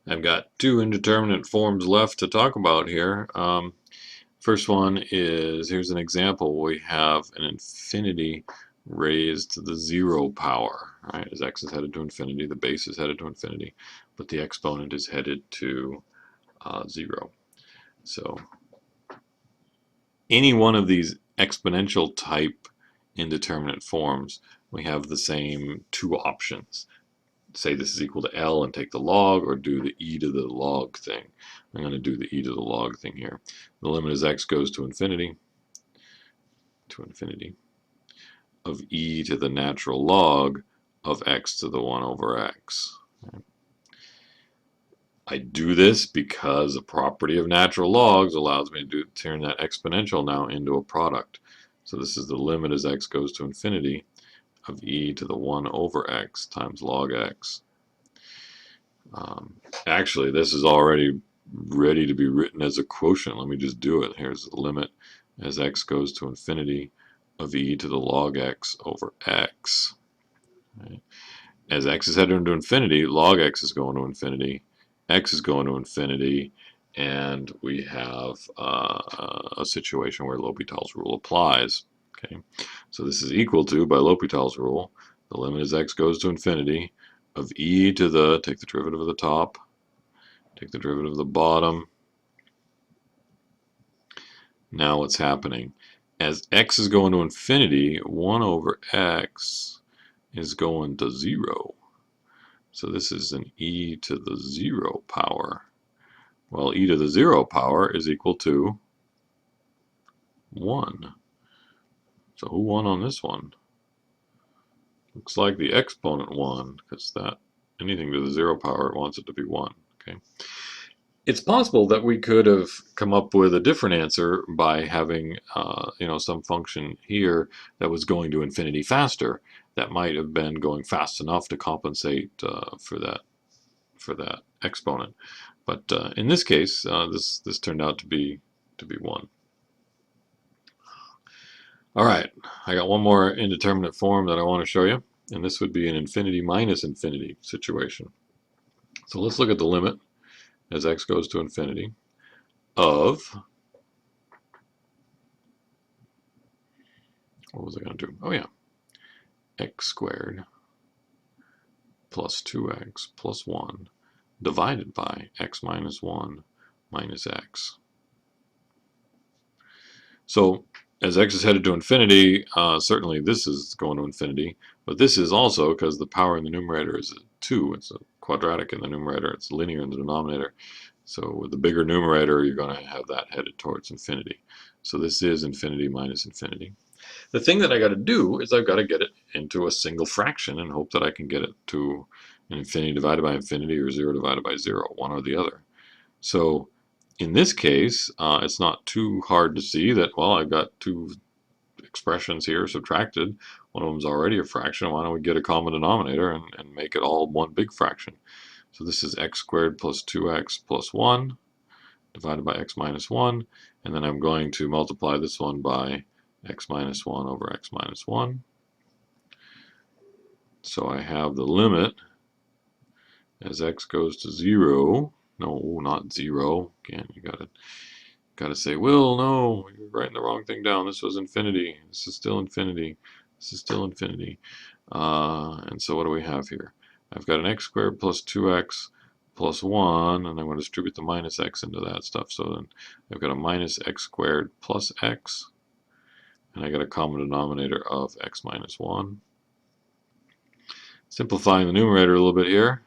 I've got two indeterminate forms left to talk about here. First one is, here's an example. We have an infinity raised to the 0 power, right? As x is headed to infinity, the base is headed to infinity, but the exponent is headed to 0. So any one of these exponential type indeterminate forms, we have the same two options. Say this is equal to L and take the log, or do the e to the log thing. I'm going to do the e to the log thing here. The limit as x goes to infinity of e to the natural log of x to the 1 over x. I do this because the property of natural logs allows me to turn that exponential now into a product. So this is the limit as x goes to infinity of e to the 1 over x times log x. Actually, this is already ready to be written as a quotient. Let me just do it. Here's the limit as x goes to infinity of e to the log x over x. Right? As x is headed into infinity, log x is going to infinity, x is going to infinity, and we have a situation where L'Hopital's rule applies. Okay, so this is equal to, by L'Hopital's rule, the limit as x goes to infinity of e to the, take the derivative of the top, take the derivative of the bottom. Now what's happening? As x is going to infinity, 1 over x is going to 0. So this is an e to the 0 power. Well, e to the 0 power is equal to 1. So who won on this one? Looks like the exponent won, because that anything to the 0 power, it wants it to be 1. Okay. It's possible that we could have come up with a different answer by having some function here that was going to infinity faster. That might have been going fast enough to compensate for that exponent. But in this case, this turned out to be 1. All right, I got one more indeterminate form that I want to show you, and this would be an infinity minus infinity situation. So let's look at the limit as x goes to infinity of, what was I going to do? Oh yeah, x squared plus 2x plus 1 divided by x minus 1 minus x. So as x is headed to infinity, certainly this is going to infinity, but this is also, because the power in the numerator is 2, it's a quadratic in the numerator, it's linear in the denominator. So with the bigger numerator, you're going to have that headed towards infinity. So this is infinity minus infinity. The thing that I got to do is I've got to get it into a single fraction and hope that I can get it to an infinity divided by infinity or 0 divided by 0, one or the other. So in this case, it's not too hard to see that, well, I've got two expressions here subtracted. One of them is already a fraction. Why don't we get a common denominator and make it all one big fraction? So this is x squared plus 2x plus 1 divided by x minus 1. And then I'm going to multiply this one by x minus 1 over x minus 1. So I have the limit as x goes to 0. No, not 0. Again, you gotta say, Will, no, you're writing the wrong thing down. This was infinity. This is still infinity. This is still infinity. And so what do we have here? I've got an x squared plus 2x plus 1, and I'm going to distribute the minus x into that stuff. So then I've got a minus x squared plus x, and I got a common denominator of x minus 1. Simplifying the numerator a little bit here.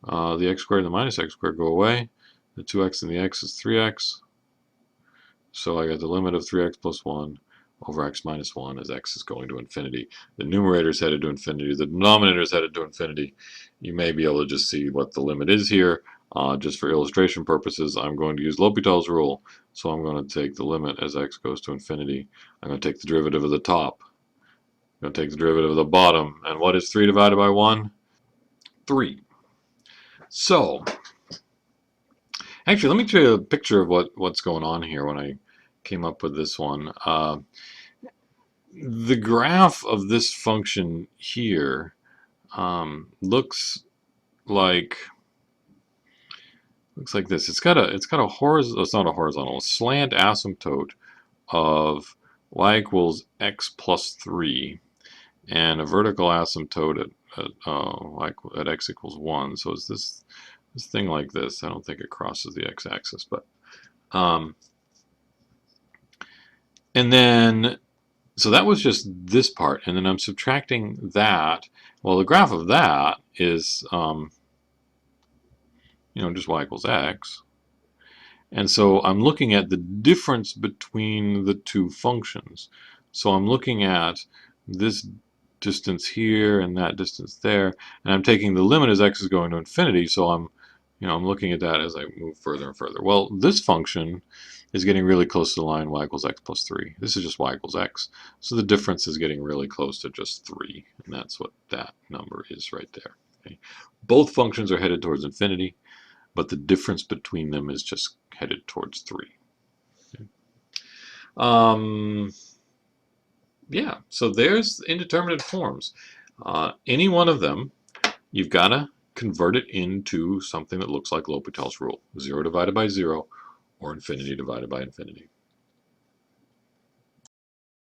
The x squared and the minus x squared go away. The 2x and the x is 3x. So I got the limit of 3x plus 1 over x minus 1 as x is going to infinity. The numerator is headed to infinity. The denominator is headed to infinity. You may be able to just see what the limit is here. Just for illustration purposes, I'm going to use L'Hopital's rule. So I'm going to take the limit as x goes to infinity. I'm going to take the derivative of the top. I'm going to take the derivative of the bottom. And what is 3 divided by 1? 3. So, actually, let me show you a picture of what's going on here when I came up with this one. The graph of this function here looks like, looks like this. It's got a horizontal, it's not a horizontal, a slant asymptote of y equals x plus 3 and a vertical asymptote at x equals 1. So it's this thing like this. I don't think it crosses the x-axis, but and then so that was just this part, and then I'm subtracting that. Well, the graph of that is just y equals x. And so I'm looking at the difference between the two functions. So I'm looking at this distance here and that distance there, and I'm taking the limit as x is going to infinity, so I'm looking at that as I move further and further. Well, this function is getting really close to the line y equals x plus 3. This is just y equals x. So the difference is getting really close to just 3, and that's what that number is right there. Okay? Both functions are headed towards infinity, but the difference between them is just headed towards 3. Okay. Yeah, so there's indeterminate forms. Any one of them, you've got to convert it into something that looks like L'Hopital's rule. 0 divided by 0 or infinity divided by infinity.